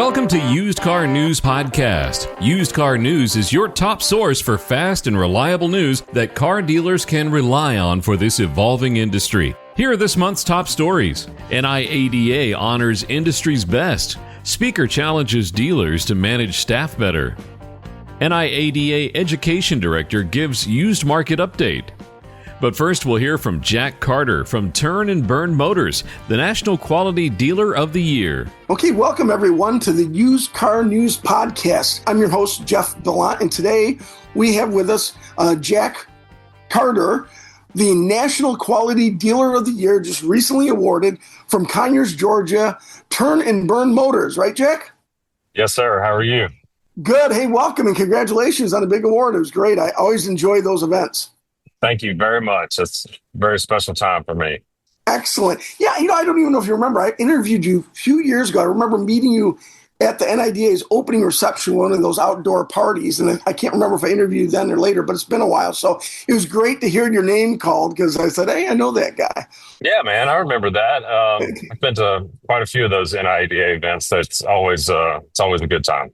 Welcome to Used Car News Podcast. Used Car News is your top source for fast and reliable news that car dealers can rely on for this evolving industry. Here are this month's top stories. NIADA honors industry's best. Speaker challenges dealers to manage staff better. NIADA Education Director gives used market update. But first, we'll hear from Jack Carter from Turn and Burn Motors, the National Quality Dealer of the Year. Okay, welcome everyone to the Used Car News Podcast. I'm your host, Jeff Bellant, and today we have with us Jack Carter, the National Quality Dealer of the Year, just recently awarded from Conyers, Georgia, Turn and Burn Motors. Right, Jack? Yes, sir. How are you? Good. Hey, welcome and congratulations on a big award. It was great. I always enjoy those events. Thank you very much. It's a very special time for me. Excellent. Yeah, I don't even know if you remember. I interviewed you a few years ago. I remember meeting you at the NIDA's opening reception, one of those outdoor parties. And I can't remember if I interviewed you then or later, but it's been a while. So it was great to hear your name called because I said, hey, I know that guy. Yeah, man, I remember that. I've been to quite a few of those NIDA events. It's always a good time.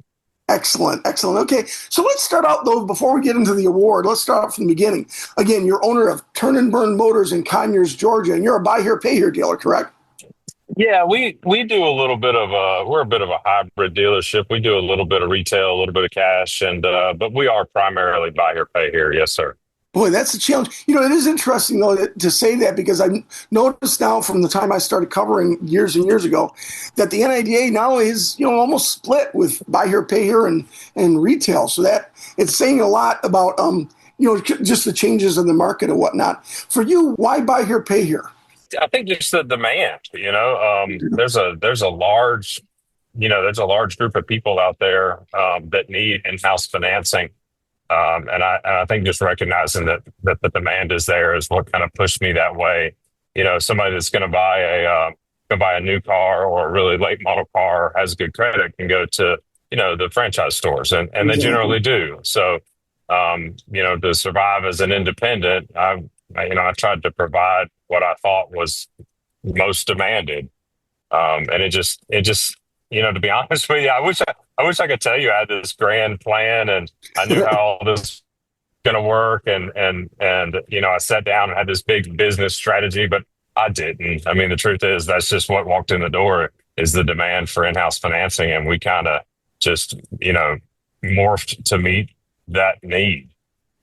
Excellent. Okay, so let's start out, though, before we get into the award, let's start out from the beginning. Again, you're owner of Turn and Burn Motors in Conyers, Georgia, and you're a buy here, pay here dealer, correct? Yeah, we do a little bit of we're a bit of a hybrid dealership. We do a little bit of retail, a little bit of cash, and but we are primarily buy here, pay here. Yes, sir. Boy, that's a challenge. It is interesting, though, to say that because I've noticed now from the time I started covering years and years ago that the NIDA now is, almost split with buy here, pay here and retail. So that it's saying a lot about, just the changes in the market and whatnot. For you, why buy here, pay here? I think just the demand, there's a large group of people out there that need in-house financing. And I think just recognizing that the demand is there is what kind of pushed me that way. Somebody that's going to buy a new car or a really late model car has good credit can go to, the franchise stores and they generally do. So, to survive as an independent, I tried to provide what I thought was most demanded. And it just, to be honest with you, I wish I could tell you I had this grand plan and I knew how all this was going to work. And I sat down and had this big business strategy, but I didn't. I mean, the truth is that's just what walked in the door is the demand for in-house financing. And we kind of just, morphed to meet that need.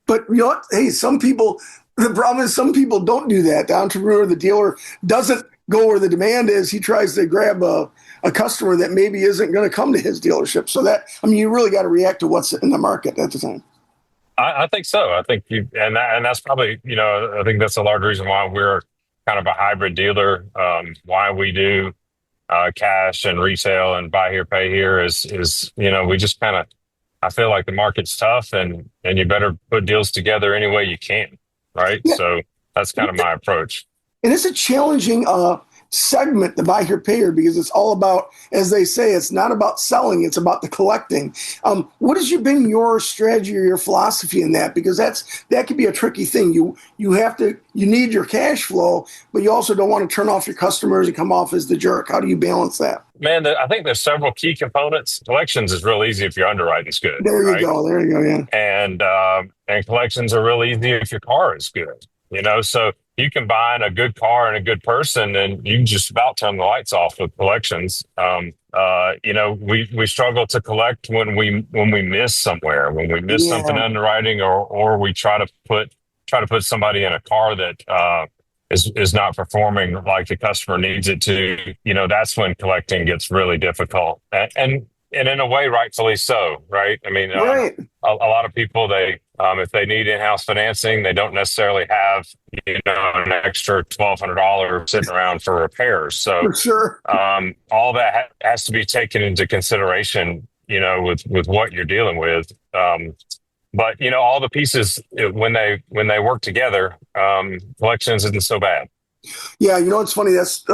But hey, the problem is some people don't do that. The entrepreneur, the dealer doesn't go where the demand is. He tries to grab a customer that maybe isn't going to come to his dealership. So you really got to react to what's in the market at the time. I think so. I think and that's probably, I think that's a large reason why we're kind of a hybrid dealer. Why we do cash and retail and buy here, pay here is we just kind of, I feel like the market's tough and you better put deals together any way you can. Right. Yeah. So that's kind of my approach. And it's a challenging segment, the buy here, pay here, because it's all about, as they say, it's not about selling, it's about the collecting. What has been your strategy or your philosophy in that? Because that could be a tricky thing. You need your cash flow, but you also don't want to turn off your customers and come off as the jerk. How do you balance that? Man, I think there's several key components. Collections is real easy if your underwriting's good. There you go, yeah. And collections are real easy if your car is good. So you combine a good car and a good person and you can just about turn the lights off with collections. We struggle to collect when we miss somewhere, when we miss something underwriting or we try to put somebody in a car that is not performing like the customer needs it to. That's when collecting gets really difficult. And in a way, rightfully so, right? I mean, right. A lot of people, if they need in-house financing, they don't necessarily have, an extra $1,200 sitting around for repairs. So for sure. All that has to be taken into consideration, with what you're dealing with. But all the pieces, when they work together, collections isn't so bad. Yeah, it's funny. That's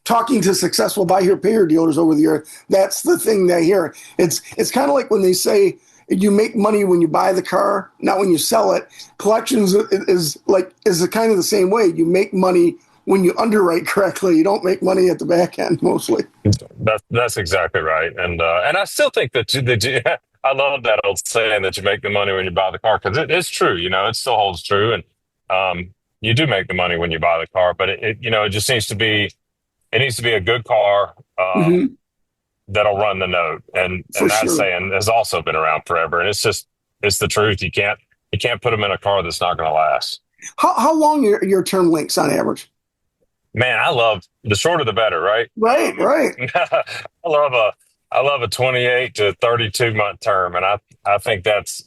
talking to successful buy here, pay here dealers over the year. That's the thing they hear. It's kind of like when they say you make money when you buy the car, not when you sell it. Collections is kind of the same way. You make money when you underwrite correctly, you don't make money at the back end mostly. That's exactly right. And I still think I love that old saying that you make the money when you buy the car, because it is true. It still holds true. And you do make the money when you buy the car, but it just needs to be a good car that'll run the note. And that saying has also been around forever. And it's the truth. You can't put them in a car that's not going to last. How long are your term lengths on average? Man, I love the shorter the better, right? Right. I love a 28 to 32 month term, and I think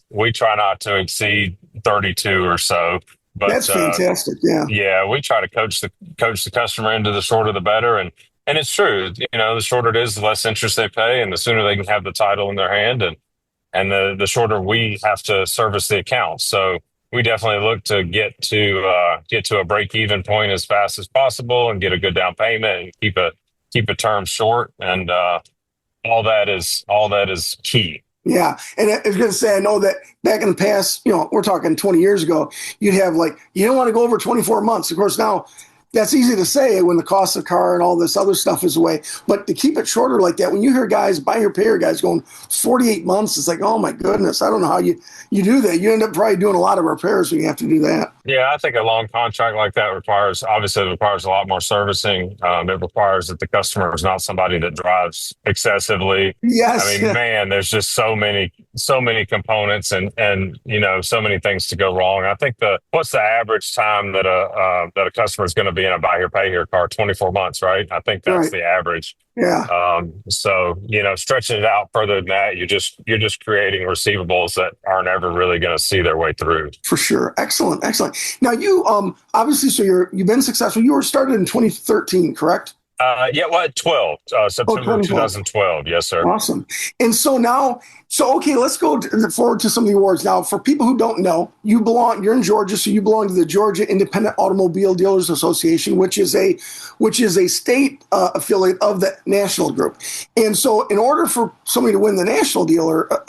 we try not to exceed 32 or so. But that's fantastic. Yeah, we try to coach the customer into the shorter the better, and it's true. The shorter it is, the less interest they pay, and the sooner they can have the title in their hand, and the shorter we have to service the account. So we definitely look to get to a break even point as fast as possible and get a good down payment and keep a term short, and all that is key. Yeah. And I was going to say, I know that back in the past, we're talking 20 years ago, you'd have you don't want to go over 24 months. Of course, now that's easy to say when the cost of the car and all this other stuff is away. But to keep it shorter like that, when you hear buy your payer guys going 48 months, it's like, oh my goodness, I don't know how you do that. You end up probably doing a lot of repairs when you have to do that. Yeah, I think a long contract like that requires a lot more servicing. It requires that the customer is not somebody that drives excessively. Yes. I mean, man, there's just so many components and so many things to go wrong. I think what's the average time that a customer is going to be in a buy here, pay here car? 24 months, right? I think that's the average. Yeah. So, stretching it out further than that, you're just creating receivables that aren't ever really going to see their way through. For sure. Excellent. Now you, obviously, so you've been successful. You were started in 2013, correct? September 2012. Yes, sir. Awesome. And so now, okay, let's go forward to some of the awards. Now, for people who don't know, you're in Georgia, so you belong to the Georgia Independent Automobile Dealers Association, which is a state affiliate of the national group. And so in order for somebody to win the National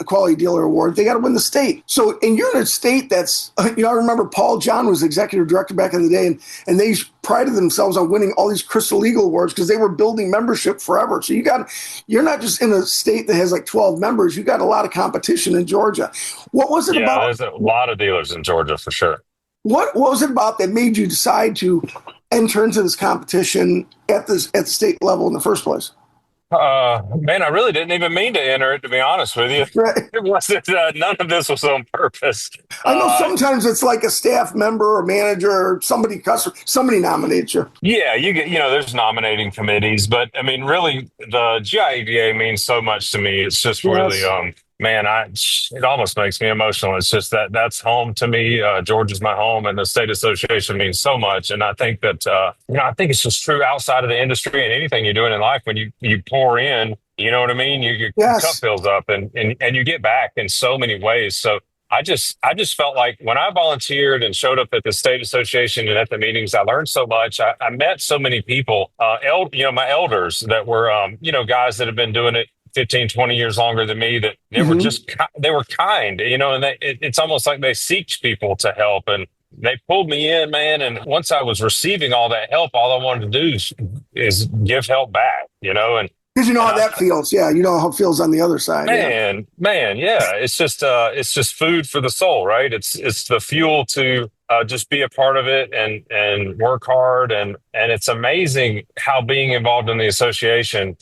Quality Dealer Award, they got to win the state. So, and you're in a state that's, I remember Paul John was executive director back in the day, and they prided themselves on winning all these Crystal Eagle Awards because they were building membership forever. So you're not just in a state that has 12 members, you got a lot of competition in Georgia. What was it about? There's a lot of dealers in Georgia for sure. What was it about that made you decide to enter into this competition at the state level in the first place? Man, I really didn't even mean to enter it, to be honest with you. Right. It wasn't, none of this was on purpose. I know sometimes it's like a staff member or manager or somebody nominates you. Yeah, you get, there's nominating committees, but I mean, really the GIEVA means so much to me. It's just really, man, it almost makes me emotional. It's just that's home to me. Georgia's my home, and the state association means so much. And I think that, I think it's just true outside of the industry and anything you're doing in life. When you pour in, you know what I mean? Your cup fills up and you get back in so many ways. So I just felt like when I volunteered and showed up at the state association and at the meetings, I learned so much. I met so many people, my elders that were, guys that have been doing it 15, 20 years longer than me, that they were they were kind, and it's almost like they seeked people to help, and they pulled me in, man. And once I was receiving all that help, all I wanted to do is give help back, and because how that feels. Yeah. You know how it feels on the other side. Man. Yeah. It's just food for the soul, right? It's the fuel to just be a part of it and work hard. And it's amazing how being involved in the association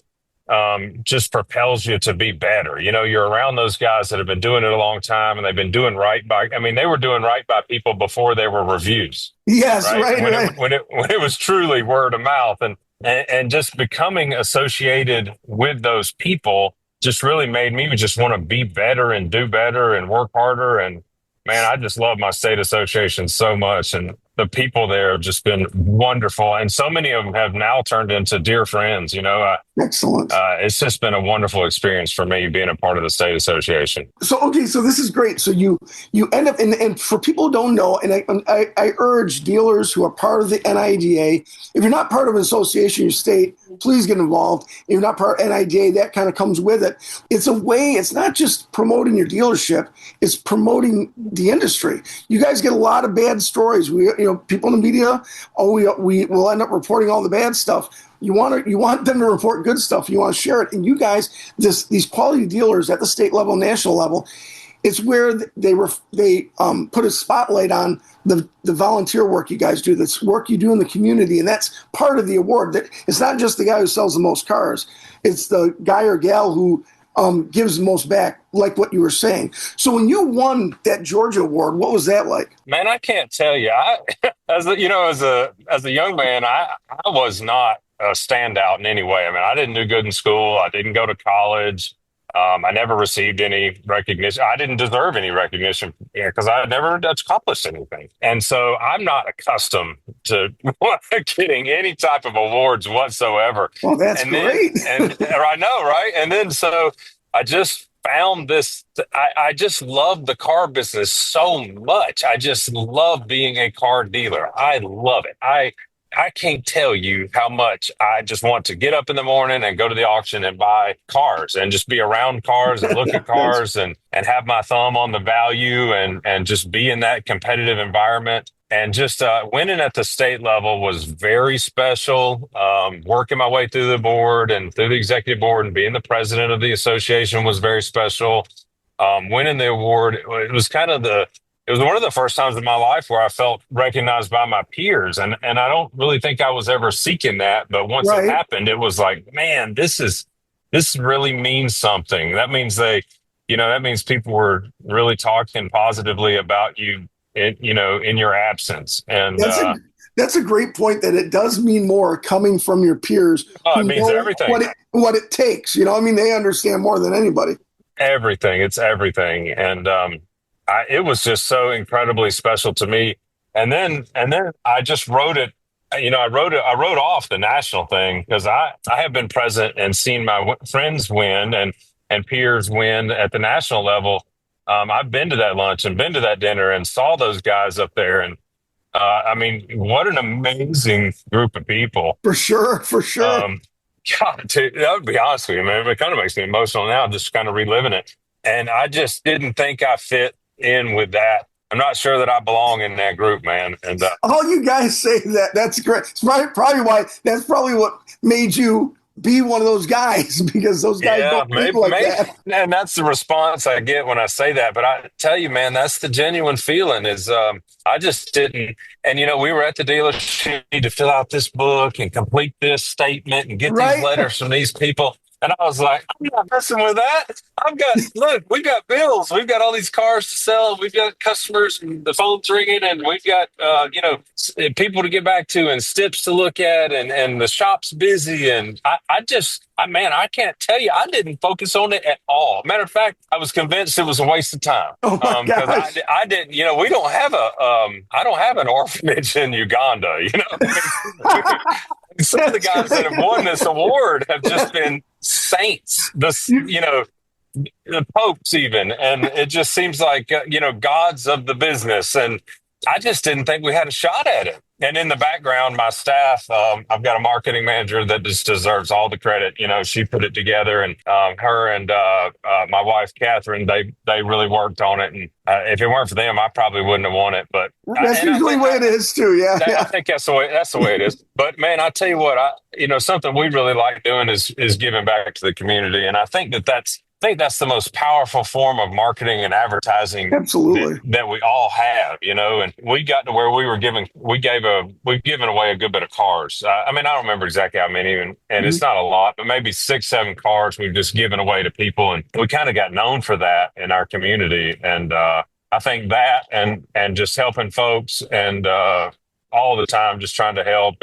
just propels you to be better. You're around those guys that have been doing it a long time, and they've been doing right they were doing right by people before they were reviews. Yes, right. When it was truly word of mouth, and just becoming associated with those people just really made me just want to be better and do better and work harder. And man, I just love my state association so much. And the people there have just been wonderful. And so many of them have now turned into dear friends. Excellent. It's just been a wonderful experience for me being a part of the state association. So this is great. So you end up, and for people who don't know, and I urge dealers who are part of the NIADA, if you're not part of an association in your state, please get involved. If you're not part of NIDA, that kind of comes with it. It's a way, it's not just promoting your dealership, it's promoting the industry. You guys get a lot of bad stories. People in the media, we will end up reporting all the bad stuff. You want them to report good stuff. You want to share it. And you guys, these quality dealers at the state level, national level, it's where they put a spotlight on the volunteer work you guys do, this work you do in the community, and that's part of the award. That it's not just the guy who sells the most cars; it's the guy or gal who gives the most back, like what you were saying. So when you won that Georgia award, what was that like? Man, I can't tell you. As a young man, I was not a standout in any way. I mean, I didn't do good in school. I didn't go to college. I never received any recognition. I didn't deserve any recognition because I never accomplished anything. And so I'm not accustomed to getting any type of awards whatsoever. Well, that's great. And I know, right? And then so I just found this. I just love the car business so much. I just love being a car dealer. I love it. I can't tell you how much I just want to get up in the morning and go to the auction and buy cars and just be around cars and look at cars and have my thumb on the value and just be in that competitive environment. And just winning at the state level was very special. Working my way through the board and through the executive board and being the president of the association was very special. Winning the award, it was one of the first times in my life where I felt recognized by my peers. And I don't really think I was ever seeking that. But once it happened, it was like, man, this really means something. That means that means people were really talking positively about you, in your absence. And that's a great point, that it does mean more coming from your peers. It means everything. What it takes, they understand more than anybody. Everything. It's everything. And, it was just so incredibly special to me. And then I just wrote it. I wrote off the national thing because I have been present and seen my friends win and peers win at the national level. I've been to that lunch and been to that dinner and saw those guys up there. And what an amazing group of people. For sure. God, that would be honest with you, man. It kind of makes me emotional now, just kind of reliving it. And I just didn't think I fit in with that. I'm not sure that I belong in that group, man. And all you guys say that, that's great. It's probably why, that's probably what made you be one of those guys, because those guys don't think like that. And that's the response I get when I say that. But I tell you, man, that's the genuine feeling is I just didn't. And, we were at the dealership to fill out this book and complete this statement and get these letters from these people. And I was like, I'm not messing with that. We've got bills. We've got all these cars to sell. We've got customers and the phone's ringing and we've got, people to get back to and steps to look at and the shop's busy. And I can't tell you, I didn't focus on it at all. Matter of fact, I was convinced it was a waste of time. Oh my gosh. I didn't, we don't have I don't have an orphanage in Uganda, Some of the guys that have won this award have just been saints, the popes even. And it just seems like, gods of the business. And I just didn't think we had a shot at it. And in the background, my staff, I've got a marketing manager that just deserves all the credit. She put it together, and her and my wife, Catherine, they really worked on it. And if it weren't for them, I probably wouldn't have won it. But that's usually the way it is too. Yeah. I think that's the way it is. But man, I tell you what, something we really like doing is giving back to the community. And I think that's the most powerful form of marketing and advertising that we all have, and we got to where we've given away a good bit of cars. I don't remember exactly how many, and it's not a lot, but maybe 6-7 cars we've just given away to people. And we kind of got known for that in our community. And I think that and just helping folks and all the time, just trying to help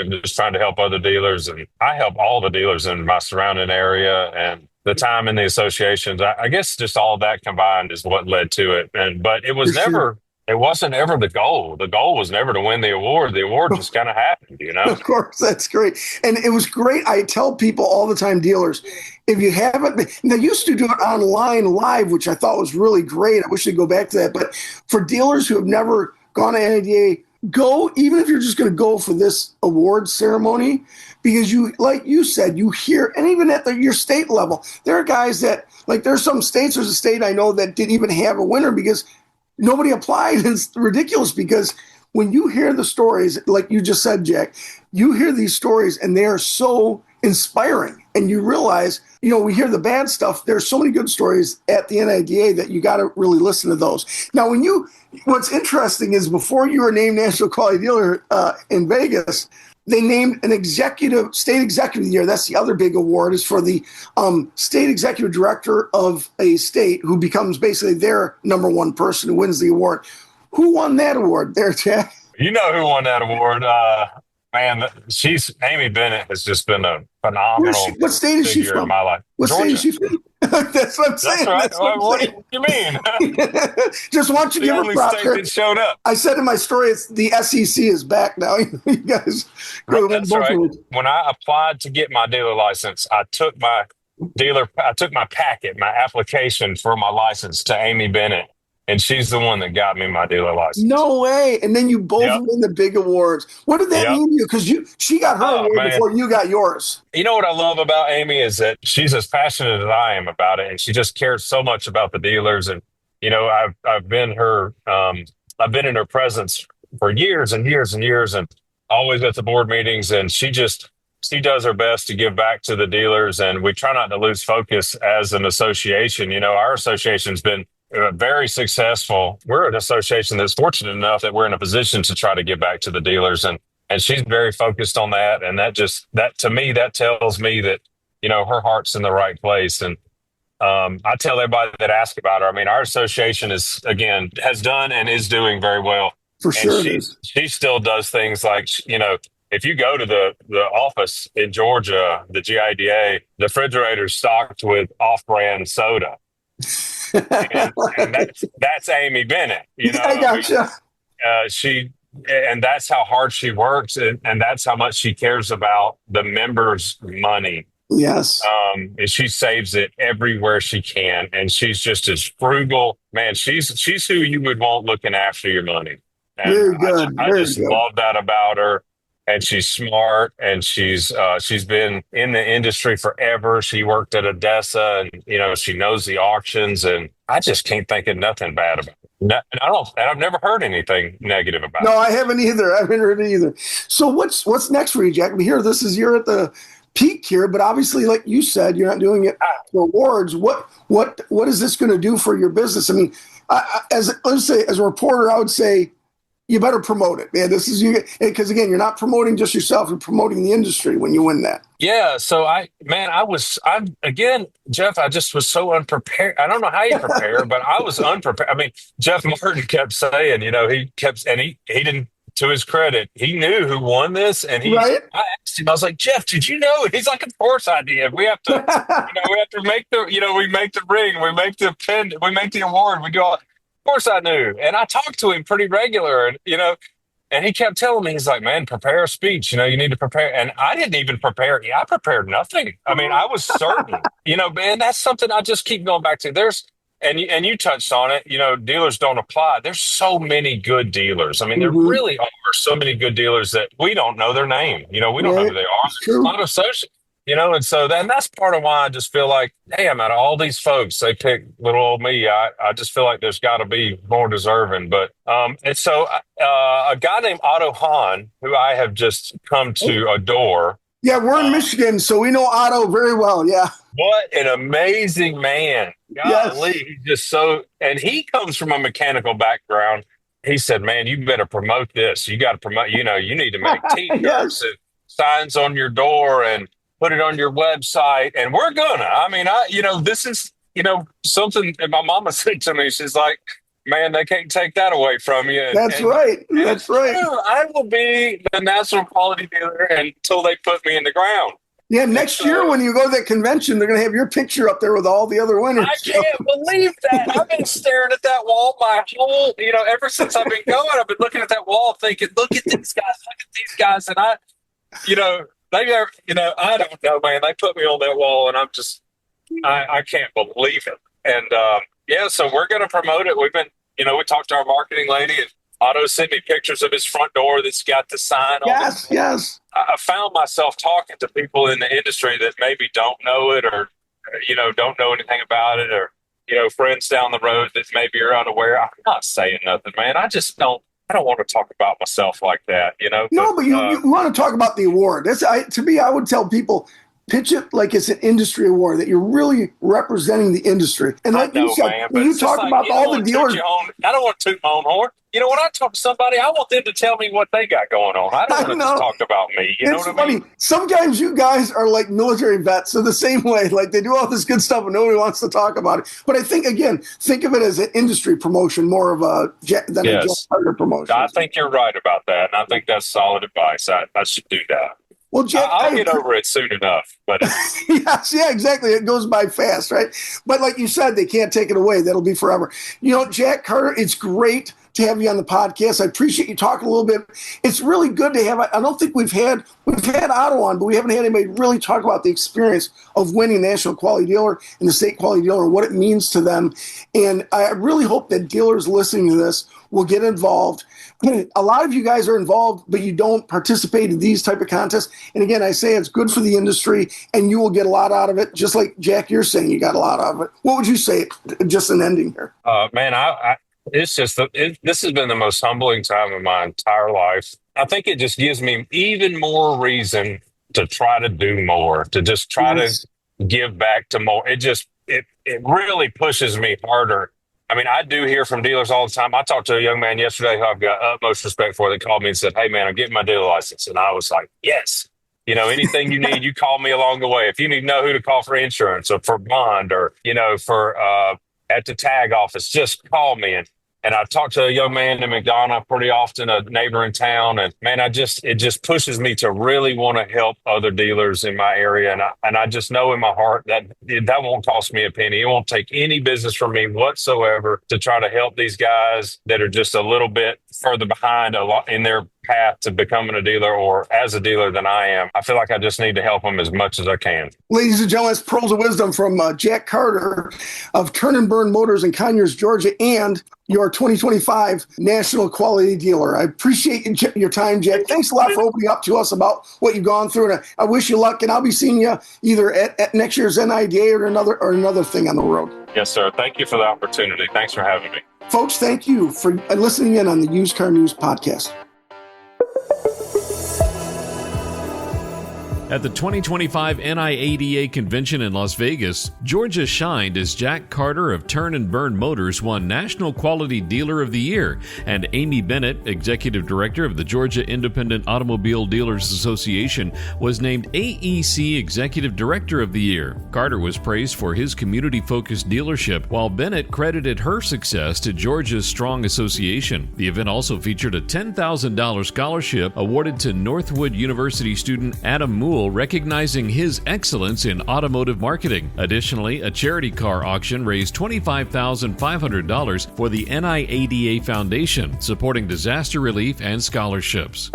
other dealers. And I help all the dealers in my surrounding area, and the time in the associations, I guess just all that combined is what led to it. But it was it wasn't ever the goal. The goal was never to win the award. The award just kind of happened, Of course, that's great. And it was great. I tell people all the time, dealers, if you haven't been, they used to do it online live, which I thought was really great. I wish they'd go back to that. But for dealers who have never gone to NIDA go, even if you're just going to go for this award ceremony, because you, like you said, you hear, and even at your state level, there are guys that, like, there's some states, there's a state I know that didn't even have a winner because nobody applied. It's ridiculous because when you hear the stories, like you just said, Jack, you hear these stories and they are so inspiring. And you realize, we hear the bad stuff. There's so many good stories at the NIDA that you got to really listen to those. Now, what's interesting is before you were named National Quality Dealer in Vegas, they named an state executive of the year. That's the other big award, is for the state executive director of a state who becomes basically their number one person who wins the award. Who won that award there, Jack? You know who won that award? Man, Amy Bennett has just been a phenomenal What state is she figure from? in my life. What Georgia. state is she from? That's what I'm saying. That's right. That's what What I'm saying. do you mean? Just want you to The give her only props. state that showed up. I said in my story, it's the SEC is back now. You guys go That's both right. of them. When I applied to get my dealer license, I took my packet, my application for my license to Amy Bennett, and she's the one that got me my dealer license. No way. And then you both win the big awards. What did that mean to you? Because she got her award before you got yours. You know what I love about Amy is that she's as passionate as I am about it, and she just cares so much about the dealers. And I've been in her presence for years and years and years, and always at the board meetings. And she does her best to give back to the dealers, and we try not to lose focus as an association. Our association's been very successful. We're an association that's fortunate enough that we're in a position to try to give back to the dealers, and she's very focused on that. And that to me, that tells me that, her heart's in the right place. And I tell everybody that asks about her, I mean, our association has done and is doing very well. For sure. And she still does things like, if you go to the office in Georgia, the GIDA, the refrigerator's stocked with off-brand soda. and that's Amy Bennett. I gotcha. And that's how hard she works, and that's how much she cares about the members' money. Yes. And she saves it everywhere she can, and she's just as frugal. Man, she's who you would want looking after your money. And very good. I just love that about her. And she's smart, and she's been in the industry forever. She worked at Odessa, and she knows the auctions, and I just can't think of nothing bad about it. I've never heard anything negative about it. No, I haven't either. I haven't heard it either. So what's next for you, Jack? You're at the peak here, but obviously, like you said, you're not doing it for awards. What is this going to do for your business? I mean, as a reporter, I would say, you better promote it, man. This is you, because again, you're not promoting just yourself; you're promoting the industry when you win that. Yeah. So Jeff, I just was so unprepared. I don't know how you prepare, but I was unprepared. I mean, Jeff Martin kept saying, he didn't. To his credit, he knew who won this, and I asked him. I was like, Jeff, did you know? He's like, of course I did. We have to, we have to make we make the ring, we make the pin, we make the award, we do all. Of course I knew. And I talked to him pretty regular, and and he kept telling me, he's like, man, prepare a speech, you need to prepare. And I didn't even prepare. I prepared nothing. I mean, I was certain, man, that's something I just keep going back to. And you touched on it, dealers don't apply. There's so many good dealers. I mean, there really are so many good dealers that we don't know their name. We don't know who they are. It's not associated. And so that's part of why I just feel like, damn, out of all these folks, they pick little old me. I just feel like there's got to be more deserving. But and so a guy named Otto Hahn, who I have just come to adore. Yeah, we're in Michigan, so we know Otto very well. Yeah. What an amazing man. Golly, he's just and he comes from a mechanical background. He said, man, you better promote this. You got to promote, you need to make t-shirts and signs on your door and put it on your website. And we're gonna. I mean, this is, something that my mama said to me. She's like, man, they can't take that away from you. That's right. I will be the national quality dealer until they put me in the ground. Yeah, next year when you go to that convention, they're going to have your picture up there with all the other winners. I can't believe that. I've been staring at that wall my whole, ever since I've been going. I've been looking at that wall thinking, look at these guys. And I don't know, man. They put me on that wall, and I'm just, I can't believe it. And so we're going to promote it. We've been, we talked to our marketing lady, and Otto sent me pictures of his front door that's got the sign on it. Yes. I found myself talking to people in the industry that maybe don't know it or, don't know anything about it, or, friends down the road that maybe are unaware. I'm not saying nothing, man. I don't want to talk about myself like that, No, but you want to talk about the award. To me, I would tell people, pitch it like it's an industry award, that you're really representing the industry. And like you said, man, when you talk about all the dealers, I don't want to toot my own horn. When I talk to somebody, I want them to tell me what they got going on. I don't want to just talk about me. You know what I mean? Sometimes you guys are like military vets, so the same way, like they do all this good stuff and nobody wants to talk about it. But I think of it as an industry promotion more of a Jack Carter promotion. I think you're right about that, and I think that's solid advice. I should do that. Well, Jack, I'll get over it soon enough. But yes, yeah, exactly. It goes by fast, right? But like you said, they can't take it away. That'll be forever. Jack Carter, it's great to have you on the podcast. I appreciate you talking a little bit. It's really good to have. I don't think we've had Otto on, but we haven't had anybody really talk about the experience of winning National Quality Dealer and the State Quality Dealer and what it means to them. And I really hope that dealers listening to this will get involved. A lot of you guys are involved, but you don't participate in these type of contests. And again, I say it's good for the industry, and you will get a lot out of it. Just like Jack, you're saying you got a lot out of it. What would you say? Just an ending here. Man, it's just this has been the most humbling time of my entire life. I think it just gives me even more reason to try to do more, to just try to give back to more. It really pushes me harder. I mean, I do hear from dealers all the time. I talked to a young man yesterday who I've got utmost respect for, that called me and said, "Hey, man, I'm getting my dealer license." And I was like, yes. Anything you need, you call me along the way. If you need to know who to call for insurance or for bond or, for at the tag office, just call me. And I talk to a young man in McDonough pretty often, a neighbor in town. And man, it just pushes me to really want to help other dealers in my area. And I just know in my heart that won't cost me a penny. It won't take any business from me whatsoever to try to help these guys that are just a little bit further behind a lot in their path to becoming a dealer or as a dealer than I am. I feel like I just need to help them as much as I can. Ladies and gentlemen, it's Pearls of Wisdom from Jack Carter of Turn and Burn Motors in Conyers, Georgia, and your 2025 National Quality Dealer. I appreciate your time, Jack. Thanks a lot for opening up to us about what you've gone through, and I wish you luck, and I'll be seeing you either at next year's NIADA or another thing on the road. Yes, sir. Thank you for the opportunity. Thanks for having me. Folks, thank you for listening in on the Used Car News Podcast. At the 2025 NIADA Convention in Las Vegas, Georgia shined as Jack Carter of Turn and Burn Motors won National Quality Dealer of the Year, and Amy Bennett, Executive Director of the Georgia Independent Automobile Dealers Association, was named AEC Executive Director of the Year. Carter was praised for his community-focused dealership, while Bennett credited her success to Georgia's strong association. The event also featured a $10,000 scholarship awarded to Northwood University student Adam Moole, recognizing his excellence in automotive marketing. Additionally, a charity car auction raised $25,500 for the NIADA Foundation, supporting disaster relief and scholarships.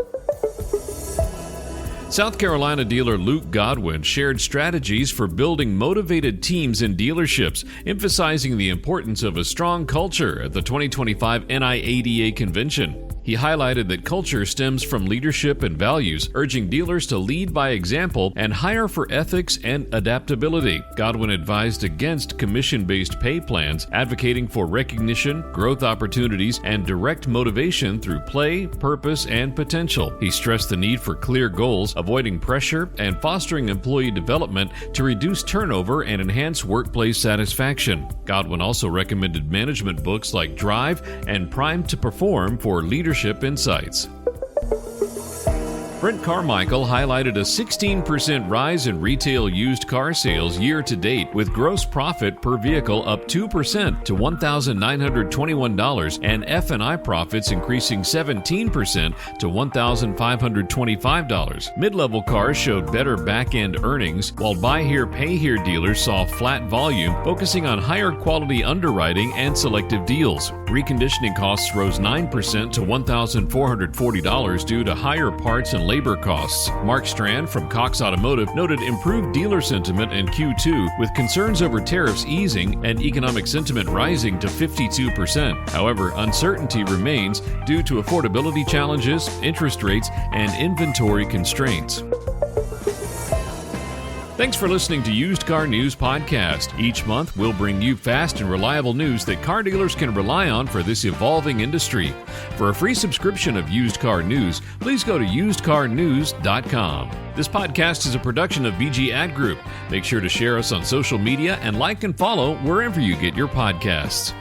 South Carolina dealer Luke Godwin shared strategies for building motivated teams in dealerships, emphasizing the importance of a strong culture at the 2025 NIADA Convention. He highlighted that culture stems from leadership and values, urging dealers to lead by example and hire for ethics and adaptability. Godwin advised against commission-based pay plans, advocating for recognition, growth opportunities, and direct motivation through play, purpose, and potential. He stressed the need for clear goals, avoiding pressure, and fostering employee development to reduce turnover and enhance workplace satisfaction. Godwin also recommended management books like Drive and Prime to Perform for leadership insights. Brent Carmichael highlighted a 16% rise in retail used car sales year to date, with gross profit per vehicle up 2% to $1,921 and F&I profits increasing 17% to $1,525. Mid-level cars showed better back-end earnings, while buy here, pay here dealers saw flat volume, focusing on higher quality underwriting and selective deals. Reconditioning costs rose 9% to $1,440 due to higher parts and labor costs. Mark Strand from Cox Automotive noted improved dealer sentiment in Q2 with concerns over tariffs easing and economic sentiment rising to 52%. However, uncertainty remains due to affordability challenges, interest rates, and inventory constraints. Thanks for listening to Used Car News Podcast. Each month, we'll bring you fast and reliable news that car dealers can rely on for this evolving industry. For a free subscription of Used Car News, please go to usedcarnews.com. This podcast is a production of BG Ad Group. Make sure to share us on social media and like and follow wherever you get your podcasts.